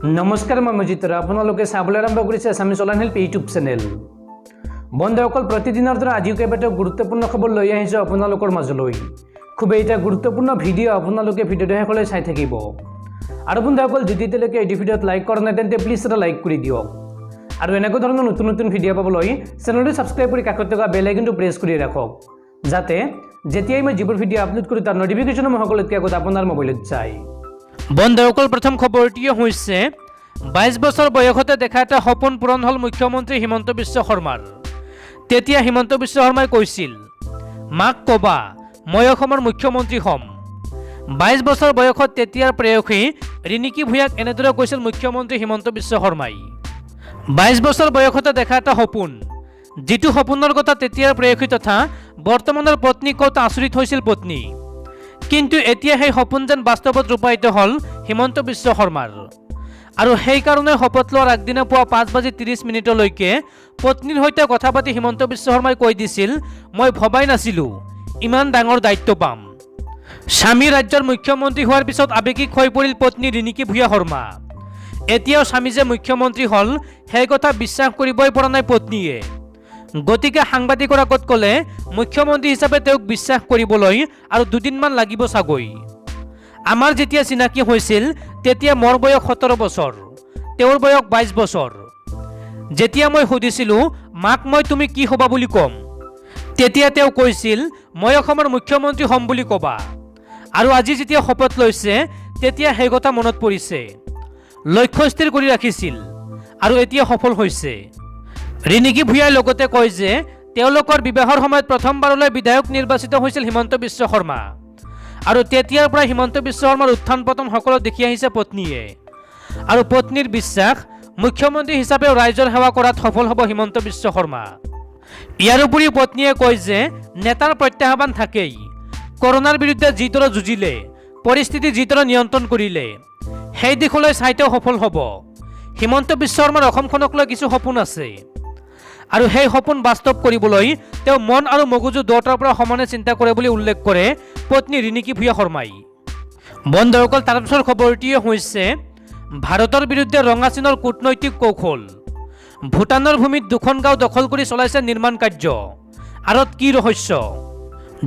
নমস্কাৰ মই মজিতৰ আপোনালোকে চাবলৈ আৰম্ভ কৰিছে Assamese online help YouTube channel. বন্ধুসকল প্ৰতিদিনৰ দৰে আজিও কেইবাটাও গুৰুত্বপূৰ্ণ খবৰ লৈ আহিছোঁ আপোনালোকৰ মাজলৈ। খুবেই এটা গুৰুত্বপূৰ্ণ ভিডিঅ' আপোনালোকে ভিডিঅ'টো শেষলৈ চাই থাকিব। আৰু বন্ধুসকল যদি এতিয়ালৈকে এই ভিডিঅ'ত লাইক কৰা নাই তেন্তে প্লিজ এটা লাইক কৰি দিয়ক। আৰু এনেকুৱা ধৰণৰ নতুন নতুন ভিডিঅ' পাবলৈ চেনেলটো ছাবস্ক্ৰাইব কৰি কাষত থকা বেল আইকনটো প্ৰেছ কৰি ৰাখক, যাতে যেতিয়াই মই যিবোৰ ভিডিঅ' আপলোড কৰোঁ তাৰ নটিফিকেশ্যন মই সকলোতকৈ আগত আপোনাৰ মোবাইলত যায়। বন্ধুসকল প্ৰথম খবৰটি হৈছে 22 বছৰ বয়সতে দেখা এটা সপোন পূৰণ হ'ল মুখ্যমন্ত্ৰী হিমন্ত বিশ্ব শৰ্মাৰ। তেতিয়া হিমন্ত বিশ্ব শৰ্মাই কৈছিল, মাক কবা মই অসমৰ মুখ্যমন্ত্ৰী হ'ম। 22 বছৰ বয়সত তেতিয়াৰ প্ৰেয়সী ৰিণিকী ভূঞাক এনেদৰে কৈছিল মুখ্যমন্ত্ৰী হিমন্ত বিশ্ব শৰ্মাই। 22 বছৰ বয়সতে দেখা এটা সপোন, যিটো সপোনৰ কথা তেতিয়াৰ প্ৰেয়সী তথা বৰ্তমানৰ পত্নী কওঁতে আচৰিত হৈছিল পত্নী। কিন্তু এতিয়া সেই সপোন যেন বাস্তৱত ৰূপায়িত হ'ল হিমন্ত বিশ্ব শৰ্মাৰ। আৰু সেইকাৰণে শপত লোৱাৰ আগদিনা পুৱা 5:30 পত্নীৰ সৈতে কথা পাতি হিমন্ত বিশ্ব শৰ্মাই কৈ দিছিল, মই ভবাই নাছিলোঁ ইমান ডাঙৰ দায়িত্ব পাম। স্বামী ৰাজ্যৰ মুখ্যমন্ত্ৰী হোৱাৰ পিছত আৱেগিক হৈ পৰিল পত্নী ৰিণিকী ভূঞা শৰ্মা। এতিয়াও স্বামী যে মুখ্যমন্ত্ৰী হ'ল সেই কথা বিশ্বাস কৰিবই পৰা নাই পত্নীয়ে। গতিকে সাংবাদিকৰ আগত ক'লে মুখ্যমন্ত্ৰী হিচাপে তেওঁক বিশ্বাস কৰিবলৈ আৰু দুদিনমান লাগিব চাগৈ। আমাৰ যেতিয়া চিনাকি হৈছিল তেতিয়া মোৰ বয়স 17 বছৰ, তেওঁৰ বয়স 22 বছৰ। যেতিয়া মই সুধিছিলোঁ মাক মই তুমি কি হ'বা বুলি ক'ম, তেতিয়া তেওঁ কৈছিল মই অসমৰ মুখ্যমন্ত্ৰী হ'ম বুলি ক'বা। আৰু আজি যেতিয়া শপত লৈছে তেতিয়া সেই কথা মনত পৰিছে। লক্ষ্য স্থিৰ কৰি ৰাখিছিল আৰু এতিয়া সফল হৈছে। ৰিণিকী ভূঞাই লগতে কয় যে তেওঁলোকৰ বিবাহৰ সময়ত প্ৰথমবাৰলৈ বিধায়ক নিৰ্বাচিত হৈছিল হিমন্ত বিশ্ব শৰ্মা। আৰু তেতিয়াৰ পৰা হিমন্ত বিশ্ব শৰ্মাৰ উত্থান পতন সকলো দেখি আহিছে পত্নীয়ে। আৰু পত্নীৰ বিশ্বাস মুখ্যমন্ত্ৰী হিচাপেও ৰাইজৰ সেৱা কৰাত সফল হ'ব হিমন্ত বিশ্ব শৰ্মা। ইয়াৰ উপৰিও পত্নীয়ে কয় যে নেতাৰ প্ৰত্যাহ্বান থাকেই। কৰোনাৰ বিৰুদ্ধে যিদৰে যুঁজিলে, পৰিস্থিতি যিদৰে নিয়ন্ত্ৰণ কৰিলে, সেই দিশলৈ চাই তেওঁ সফল হ'ব। হিমন্ত বিশ্ব শৰ্মাৰ অসমখনক লৈ কিছু সপোন আছে আৰু সেই সপোন বাস্তৱ কৰিবলৈ তেওঁ মন আৰু মগজু দুয়োটাৰ পৰা সমানে চিন্তা কৰে বুলি উল্লেখ কৰে পত্নী ৰিণিকী ভূঞা শৰ্মাই। বন্ধুসকল তাৰপিছৰ খবৰটিয়ে হৈছে ভাৰতৰ বিৰুদ্ধে ৰঙা চীনৰ কূটনৈতিক কৌশল। ভূটানৰ ভূমিত 2খন গাঁও দখল কৰি চলাইছে নিৰ্মাণ কাৰ্য। আঁৰত কি ৰহস্য?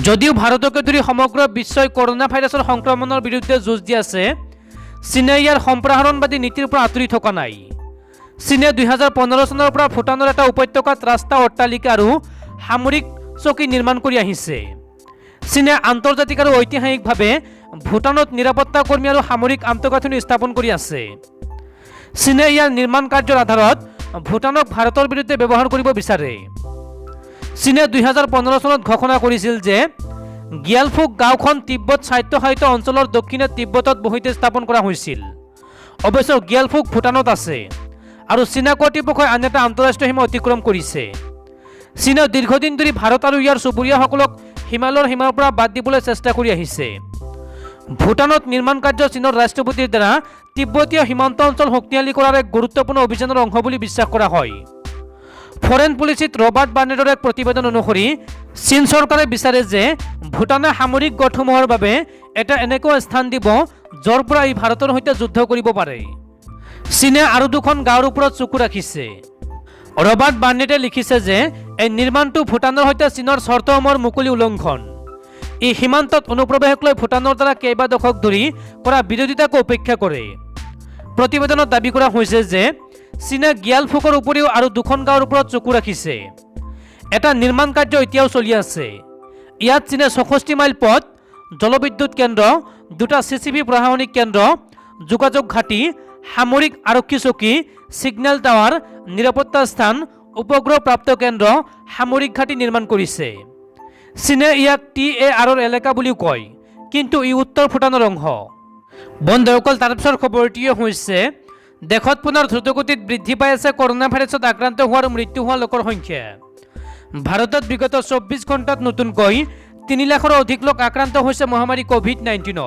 যদিও ভাৰতকে ধৰি সমগ্ৰ বিশ্বই কৰোনা ভাইৰাছৰ সংক্ৰমণৰ বিৰুদ্ধে যুঁজ দি আছে, চীনে ইয়াৰ সম্প্ৰসাৰণবাদী নীতিৰ পৰা আঁতৰি থকা নাই। চীনে 2015 চনৰ পৰা ভূটানৰ এটা উপত্যকাত ৰাস্তা, অট্টালিকা আৰু সামৰিক চকী নিৰ্মাণ কৰি আহিছে। চীনে আন্তৰ্জাতিক আৰু ঐতিহাসিকভাৱে ভূটানত নিৰাপত্তা কৰ্মী আৰু সামৰিক আন্তঃগাঁথনি স্থাপন কৰি আছে। চীনে ইয়াৰ নিৰ্মাণ কাৰ্যৰ আধাৰত ভূটানক ভাৰতৰ বিৰুদ্ধে ব্যৱহাৰ কৰিব বিচাৰে। চীনে 2015 চনত ঘোষণা কৰিছিল যে গিয়ালফুক গাঁওখন তিব্বত স্বায়ত্তশাসিত অঞ্চলৰ দক্ষিণে তিব্বতত বহিতে স্থাপন কৰা হৈছিল। অৱশ্যে গিয়ালফুক ভূটানত আছে আৰু চীনা কৰ্তৃপক্ষই আন এটা আন্তঃৰাষ্ট্ৰীয় সীমা অতিক্ৰম কৰিছে। চীনে দীৰ্ঘদিন ধৰি ভাৰত আৰু ইয়াৰ চুবুৰীয়াসকলক হিমালয়ৰ সীমাৰ পৰা বাদ দিবলৈ চেষ্টা কৰি আহিছে। ভূটানত নিৰ্মাণ কাৰ্য চীনৰ ৰাষ্ট্ৰপতিৰ দ্বাৰা তিব্বতীয় সীমান্ত অঞ্চল শক্তিশালী কৰাৰ এক গুৰুত্বপূৰ্ণ অভিযানৰ অংশ বুলি বিশ্বাস কৰা হয়। ফৰেন পলিচিত ৰবাৰ্ট বাৰ্নেটৰ এক প্ৰতিবেদন অনুসৰি চীন চৰকাৰে বিচাৰে যে ভূটানে সামৰিক গোটসমূহৰ বাবে এটা এনেকুৱা স্থান দিব য'ৰ পৰা ই ভাৰতৰ সৈতে যুদ্ধ কৰিব পাৰে। চীনে আৰু 2খন গাঁৱৰ ওপৰত চকু ৰাখিছে। ৰবাৰ্ট বাৰ্নেটে লিখিছে যে এই নিৰ্মাণটো ভূটানৰ সৈতে চীনৰ চৰ্তসমূহৰ মুকলি উলংঘন। ই সীমান্তত অনুপ্ৰৱেশক লৈ ভূটানৰ দ্বাৰা কেইবা দশক ধৰি কৰা বিৰোধিতাকো উপেক্ষা কৰে। প্ৰতিবেদনত দাবী কৰা হৈছে যে চীনে গিয়ালফুকৰ উপৰিও আৰু 2খন গাঁৱৰ ওপৰত চকু ৰাখিছে। এটা নিৰ্মাণ কাৰ্য এতিয়াও চলি আছে। ইয়াত চীনে 64 মাইল পথ, জলবিদ্যুৎ কেন্দ্ৰ, 2টা CCTV প্ৰশাসনিক কেন্দ্ৰ, যোগাযোগ ঘাটি, সামৰিক আৰক্ষী চকী, ছিগনেল টাৱাৰ, নিৰাপত্তা স্থান, উপগ্ৰহ প্ৰাপ্ত কেন্দ্ৰ, সামৰিক ঘাটি নিৰ্মাণ কৰিছে। চীনে ইয়াক TARৰ এলেকা বুলিও কয়, কিন্তু ই উত্তৰ ভূটানৰ অংশ। বন্ধুসকল তাৰপিছৰ খবৰটিয়ে হৈছে দেশত পুনৰ দ্ৰুতগতিত বৃদ্ধি পাই আছে কৰোনা ভাইৰাছত আক্ৰান্ত হোৱা আৰু মৃত্যু হোৱা লোকৰ সংখ্যা। ভাৰতত বিগত 24 ঘণ্টাত নতুনকৈ 3 লাখৰো অধিক লোক আক্ৰান্ত হৈছে মহামাৰী COVID-19ত।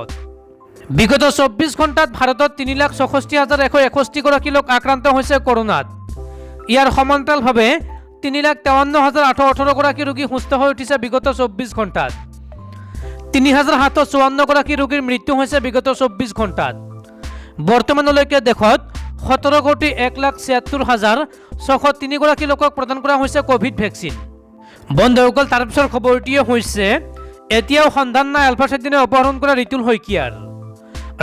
বিগত 24 ঘণ্টাত ভাৰতত 3,66,161 গৰাকী লোক আক্ৰান্ত হৈছে কৰোনাত। ইয়াৰ সমান্তৰালভাৱে 3,53,818 গৰাকী ৰোগী সুস্থ হৈ উঠিছে বিগত 24 ঘণ্টাত। 3,754 গৰাকী ৰোগীৰ মৃত্যু হৈছে বিগত 24 ঘণ্টাত। বৰ্তমানলৈকে দেশত 17,1,76,603 লোকক প্ৰদান কৰা হৈছে কোভিড ভেকচিন। বন্ধুসকল, তাৰ পিছৰ খবৰটিয়ে হৈছে এতিয়াও সন্ধান নাই আলফাছেদিনে অপহৰণ কৰা ৰিতুল শইকীয়াৰ।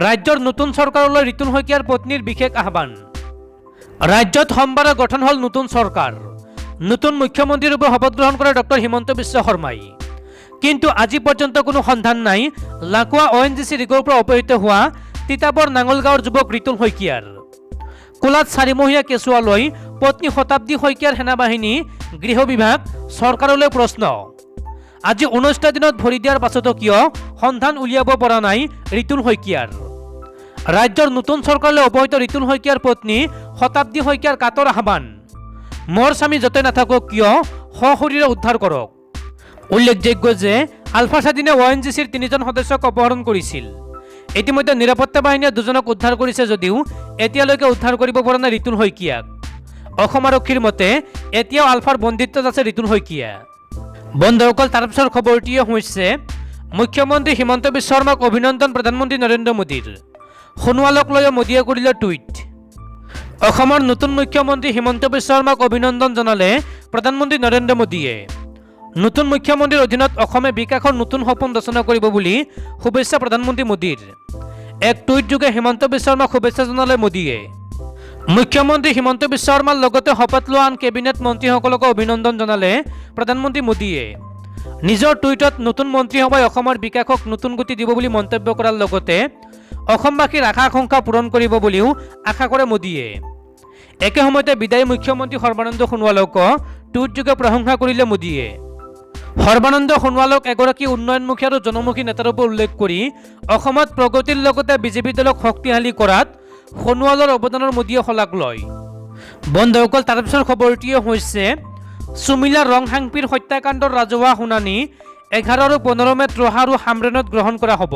ৰাজ্যৰ নতুন চৰকাৰলৈ ৰিতুল শইকীয়াৰ পত্নীৰ বিশেষ আহ্বান। ৰাজ্যত সোমবাৰে গঠন হ'ল নতুন চৰকাৰ। নতুন মুখ্যমন্ত্ৰীৰ ৰূপে শপত গ্ৰহণ কৰে ডক্টৰ হিমন্ত বিশ্ব শৰ্মাই। কিন্তু আজি পৰ্যন্ত কোনো সন্ধান নাই লাকুৱা ONGC ৰিগৰ পৰা অপহৃত হোৱা তিতাবৰ নাঙলগাঁৱৰ যুৱক ৰিতুল শইকীয়াৰ। কোলাত 4মহীয়া কেঁচুৱা লৈ পত্নী শতাব্দী শইকীয়াৰ সেনাবাহিনী, গৃহ বিভাগ, চৰকাৰলৈ প্ৰশ্ন। আজি 19টা দিনত ভৰি দিয়াৰ পাছতো কিয় সন্ধান উলিয়াব পৰা নাই ৰিতুল শইকীয়াৰ। ৰাজ্যৰ নতুন চৰকাৰলৈ অপহৃত ৰিতুল শইকীয়াৰ পত্নী শতাব্দী শইকীয়াৰ কাতৰ আহ্বান, মোৰ স্বামী য'তে নাথাকক কিয় সশৰীৰে উদ্ধাৰ কৰক। উল্লেখযোগ্য যে আলফাছেদিনে ONGCৰ 3জন সদস্যক অপহৰণ কৰিছিল। ইতিমধ্যে নিৰাপত্তা বাহিনীয়ে 2জনক উদ্ধাৰ কৰিছে যদিও এতিয়ালৈকে উদ্ধাৰ কৰিব পৰা নাই ৰিতুল শইকীয়াক। অসম আৰক্ষীৰ মতে এতিয়াও আলফাৰ বন্দিত্বত আছে ৰিতুল শইকীয়া। বন্ধুসকল, তাৰ পিছৰ খবৰটিয়ে হৈছে মুখ্যমন্ত্ৰী হিমন্ত বিশ্ব শৰ্মাক অভিনন্দন প্ৰধানমন্ত্ৰী নৰেন্দ্ৰ মোদীৰ। সোণোৱালক লৈ মোদীয়ে কৰিলে টুইট। অসমৰ নতুন মুখ্যমন্ত্ৰী হিমন্ত বিশ্ব শৰ্মাক অভিনন্দন জনালে প্ৰধানমন্ত্ৰী নৰেন্দ্ৰ মোদীয়ে। নতুন মুখ্যমন্ত্ৰীৰ অধীনত অসমে বিকাশৰ নতুন সপোন ৰচনা কৰিব বুলি শুভেচ্ছা প্ৰধানমন্ত্ৰী মোদীৰ। এক টুইট যোগে হিমন্ত বিশ্ব শৰ্মাক শুভেচ্ছা জনালে মোদীয়ে। মুখ্যমন্ত্ৰী হিমন্ত বিশ্ব শৰ্মাৰ লগতে শপত লোৱা আন কেবিনেট মন্ত্ৰীসকলকো অভিনন্দন জনালে প্ৰধানমন্ত্ৰী মোদীয়ে। নিজৰ টুইটত নতুন মন্ত্ৰীসভাই অসমৰ বিকাশক নতুন গতি দিব বুলি মন্তব্য কৰাৰ লগতে অসমবাসীৰ আশা আকাংক্ষা পূৰণ কৰিব বুলিও আশা কৰে মোদীয়ে। একে সময়তে বিদায়ী মুখ্যমন্ত্ৰী সৰ্বানন্দ সোণোৱালকো টুইটযোগে প্ৰশংসা কৰিলে মোদীয়ে। সৰ্বানন্দ সোণোৱালক এগৰাকী উন্নয়নমুখী আৰু জনমুখী নেতাৰূপে উল্লেখ কৰি অসমত প্ৰগতিৰ লগতে বিজেপি দলক শক্তিশালী কৰাত সোণোৱালৰ অৱদানৰ মোদীয়ে শলাগ লয়। বন্ধুসকল, তাৰ পিছৰ খবৰটিয়ে হৈছে চুমিলা ৰংহাংপিৰ হত্যাকাণ্ডৰ ৰাজহুৱা শুনানি 11 আৰু 15 মেত ৰহা আৰু হামৰেনত গ্ৰহণ কৰা হ'ব।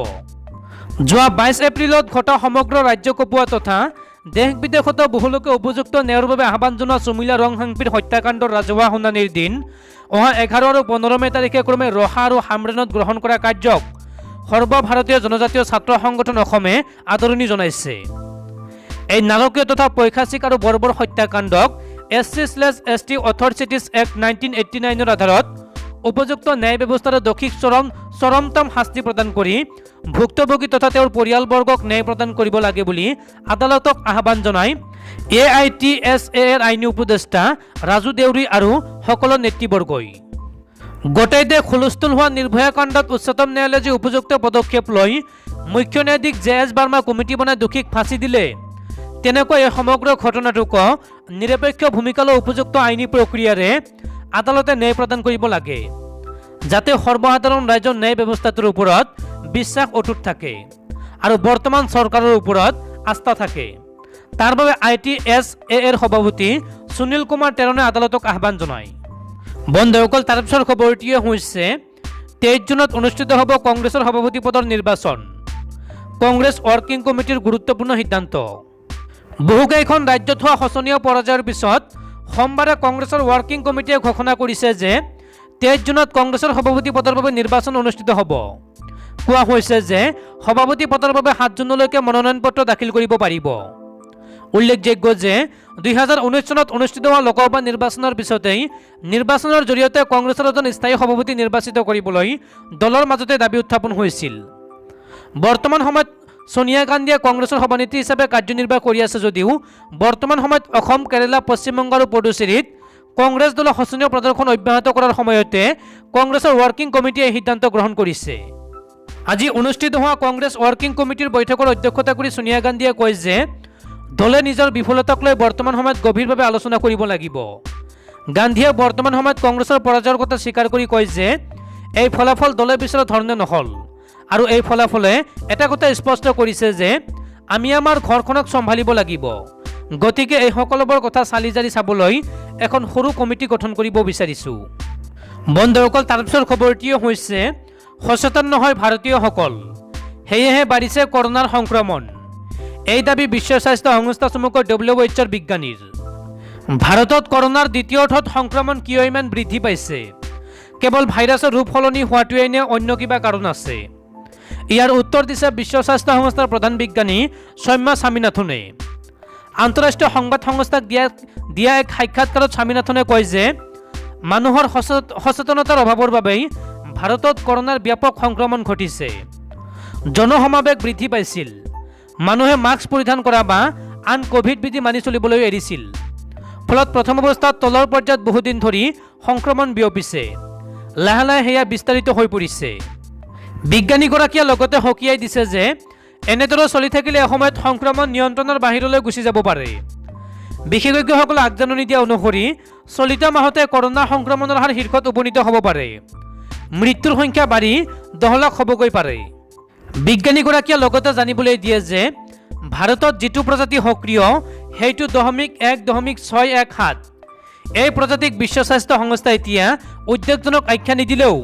যোৱা 22 এপ্ৰিলত ঘটা সমগ্ৰ ৰাজ্য কঁপোৱা তথা দেশ বিদেশতো বহুলোকে উপযুক্ত ন্যায়ৰ বাবে আহ্বান জনোৱা চুমিলা ৰংহাংপিৰ হত্যাকাণ্ডৰ ৰাজহুৱা শুনানিৰ দিন অহা 11 আৰু 15 মে তাৰিখে ক্ৰমে ৰহা আৰু হামৰেনত গ্ৰহণ কৰা কাৰ্যক সৰ্বভাৰতীয় জনজাতীয় ছাত্ৰ সংগঠন অসমে আদৰণি জনাইছে। এই নাৰকীয় তথা পৈশাচিক আৰু বৰ্বৰ হত্যাকাণ্ডক SC/ST অথৰিটিজ এক্ট 1989ৰ আধাৰত উপযুক্ত ন্যায় ব্যৱস্থাৰ দোষীক চৰমতম শাস্তি প্ৰদান কৰি ভুক্তভোগী তথা তেওঁৰ পৰিয়ালবৰ্গক ন্যায় প্ৰদান কৰিব লাগে বুলি আদালতক আহ্বান জনায় AITSAৰ আইনী উপদেষ্টা ৰাজু দেউৰী আৰু সকলো নেতৃবৰ্গই। গোটেই দেশ হুলস্থুল হোৱা নিৰ্ভয়া কাণ্ডত উচ্চতম ন্যায়ালয়ে যে উপযুক্ত পদক্ষেপ লৈ মুখ্য ন্যায়াধীশ JS বাৰ্মা কমিটি বনাই দোষীক ফাঁচি দিলে, তেনেকৈ এই সমগ্ৰ ঘটনাটোক নিৰপেক্ষ ভূমিকা লৈ উপযুক্ত আইনী প্ৰক্ৰিয়াৰে আদালতে ন্যায় প্ৰদান কৰিব লাগে, যাতে সৰ্বসাধাৰণ ৰাইজৰ ন্যায় ব্যৱস্থাটোৰ ওপৰত বিশ্বাস অটুট থাকে আৰু বৰ্তমান চৰকাৰৰ ওপৰত আস্থা থাকে। তাৰ বাবে ITSAৰ সভাপতি সুনীল কুমাৰ তেৰণে আদালতক আহ্বান জনায়। বন্ধুসকল, তাৰ পিছৰ খবৰটিয়ে হৈছে 23 জুনত অনুষ্ঠিত হ'ব কংগ্ৰেছৰ সভাপতি পদৰ নিৰ্বাচন। কংগ্ৰেছ ৱৰ্কিং কমিটিৰ গুৰুত্বপূৰ্ণ সিদ্ধান্ত। বহুকেইখন ৰাজ্যত হোৱা শোচনীয় পৰাজয়ৰ পিছত সোমবাৰে কংগ্ৰেছৰ ৱৰ্কিং কমিটিয়ে ঘোষণা কৰিছে যে 23 জুনত কংগ্ৰেছৰ সভাপতি পদৰ বাবে নিৰ্বাচন অনুষ্ঠিত হ'ব। কোৱা হৈছে যে সভাপতি পদৰ বাবে 7 জুনলৈকে মনোনয়ন পত্ৰ দাখিল কৰিব পাৰিব। উল্লেখযোগ্য যে 2019 চনত অনুষ্ঠিত হোৱা লোকসভা নিৰ্বাচনৰ পিছতেই নিৰ্বাচনৰ জৰিয়তে কংগ্ৰেছৰ এজন স্থায়ী সভাপতি নিৰ্বাচিত কৰিবলৈ দলৰ মাজতে দাবী উত্থাপন হৈছিল। বৰ্তমান সময়ত সোনিয়া গান্ধীয়ে কংগ্ৰেছৰ সভানেত্ৰী হিচাপে কাৰ্যনিৰ্বাহ কৰি আছে যদিও বৰ্তমান সময়ত অসম, কেৰালা, পশ্চিমবংগ আৰু পুডুচেৰীত কংগ্ৰেছ দলৰ শোচনীয় প্ৰদৰ্শন অব্যাহত কৰাৰ সময়তে কংগ্ৰেছৰ ৱৰ্কিং কমিটিয়ে এই সিদ্ধান্ত গ্ৰহণ কৰিছে। আজি অনুষ্ঠিত হোৱা কংগ্ৰেছ ৱৰ্কিং কমিটিৰ বৈঠকৰ অধ্যক্ষতা কৰি সোনিয়া গান্ধীয়ে কয় যে দলে নিজৰ বিফলতাক লৈ বৰ্তমান সময়ত গভীৰভাৱে আলোচনা কৰিব লাগিব। গান্ধীয়ে বৰ্তমান সময়ত কংগ্ৰেছৰ পৰাজয়ৰ কথা স্বীকাৰ কৰি কয় যে এই ফলাফল দলে বিচৰা ধৰণে নহ'ল আৰু এই ফলাফলে এটা কথা স্পষ্ট কৰিছে যে আমি আমাৰ ঘৰখনক চম্ভালিব লাগিব। গতিকে এই সকলোবোৰ কথা চালি জাৰি চাবলৈ এখন সৰু কমিটি গঠন কৰিব বিচাৰিছোঁ। বন্ধুসকল, তাৰ পিছৰ খবৰটিও হৈছে সচেতন নহয় ভাৰতীয়সকল, সেয়েহে বাঢ়িছে কৰোনাৰ সংক্ৰমণ। এই দাবী বিশ্ব স্বাস্থ্য সংস্থা চমুকৈ WHOৰ বিজ্ঞানীৰ। ভাৰতত কৰোনাৰ দ্বিতীয় ঢৌত সংক্ৰমণ কিয় ইমান বৃদ্ধি পাইছে? কেৱল ভাইৰাছৰ ৰূপ সলনি হোৱাটোৱেই নে অন্য কিবা কাৰণ আছে? ইয়াৰ উত্তৰ দিছে বিশ্ব স্বাস্থ্য সংস্থাৰ প্ৰধান বিজ্ঞানী সৌম্যা স্বামীনাথনে। আন্তঃৰাষ্ট্ৰীয় সংবাদ সংস্থাক দিয়া এক সাক্ষাৎকাৰত স্বামীনাথনে কয় যে মানুহৰ সচেতনতাৰ অভাৱৰ বাবেই ভাৰতত কৰোনাৰ ব্যাপক সংক্ৰমণ ঘটিছে। জনসমাৱেশ বৃদ্ধি পাইছিল, মানুহে মাস্ক পৰিধান কৰা বা আন কোভিড বিধি মানি চলিবলৈ এৰিছিল। ফলত প্ৰথম অৱস্থাত তলৰ পৰ্যায়ত বহুদিন ধৰি সংক্ৰমণ বিয়পিছে, লাহে লাহে সেয়া বিস্তাৰিত হৈ পৰিছে। বিজ্ঞানীগৰাকীয়ে লগতে সকীয়াই দিছে যে এনেদৰে চলি থাকিলে এসময়ত সংক্ৰমণ নিয়ন্ত্ৰণৰ বাহিৰলৈ গুচি যাব পাৰে। বিশেষজ্ঞসকলে আগজাননী দিয়া অনুসৰি চলিত মাহতে কৰোনা সংক্ৰমণৰ হাৰ শীৰ্ষত উপনীত হ'ব পাৰে, মৃত্যুৰ সংখ্যা বাঢ়ি 10 লাখ হ'বগৈ পাৰে। বিজ্ঞানীগৰাকীয়ে লগতে জানিবলৈ দিয়ে যে ভাৰতত যিটো প্ৰজাতি সক্ৰিয় সেইটো 0.1.617। এই প্ৰজাতিক বিশ্ব স্বাস্থ্য সংস্থাই এতিয়া উদ্বেগজনক আখ্যা নিদিলেও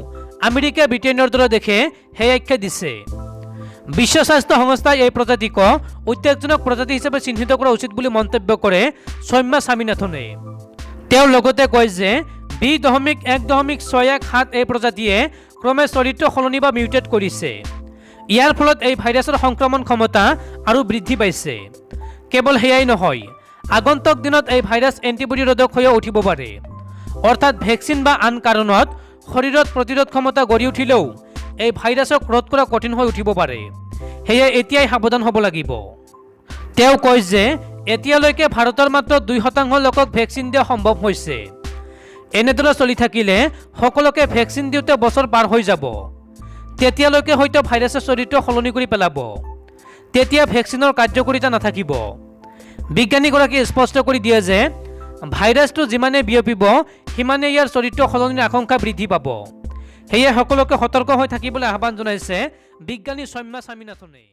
আমেৰিকা ব্ৰিটেইনৰ দৰে দেশে সেই আখ্যা দিছে। বিশ্ব স্বাস্থ্য সংস্থাই এই প্ৰজাতিক উদ্বেগজনক প্ৰজাতি হিচাপে চিহ্নিত কৰা উচিত বুলি মন্তব্য কৰে সৌম্যা স্বামীনাথনে। তেওঁ লগতে কয় যে 0.1.617 এই প্ৰজাতিয়ে ক্ৰমে চৰিত্ৰ সলনি বা মিউটেট কৰিছে। ইয়াৰ ফলত এই ভাইৰাছৰ সংক্ৰমণ ক্ষমতা আৰু বৃদ্ধি পাইছে। কেৱল সেয়াই নহয়, আগন্তুক দিনত এই ভাইৰাছ এণ্টিবডি ৰোধক হৈ উঠিব পাৰে, অৰ্থাৎ ভেকচিন বা আন কাৰণত শৰীৰত প্ৰতিৰোধ ক্ষমতা গঢ়ি উঠিলেও এই ভাইৰাছক ৰোধ কৰা কঠিন হৈ উঠিব পাৰে। সেয়ে এতিয়াই সাৱধান হ'ব লাগিব। তেওঁ কয় যে এতিয়ালৈকে ভাৰতৰ মাত্ৰ 2% লোকক ভেকচিন দিয়া সম্ভৱ হৈছে। এনেদৰে চলি থাকিলে সকলোকে ভেকচিন দিওঁতে বছৰ পাৰ হৈ যাব। তেতিয়ালৈকে হয়তো ভাইৰাছে চৰিত্ৰ সলনি কৰি পেলাব, তেতিয়া ভেকচিনৰ কাৰ্যকৰিতা নাথাকিব। বিজ্ঞানীগৰাকীয়ে স্পষ্ট কৰি দিয়ে যে ভাইৰাছটো যিমানে বিয়পিব সিমানে ইয়াৰ চৰিত্ৰ সলনিৰ আশংকা বৃদ্ধি পাব। সেয়ে সকলোকে সতৰ্ক হৈ থাকিবলৈ আহ্বান জনাইছে বিজ্ঞানী সৌম্যা স্বামীনাথনে।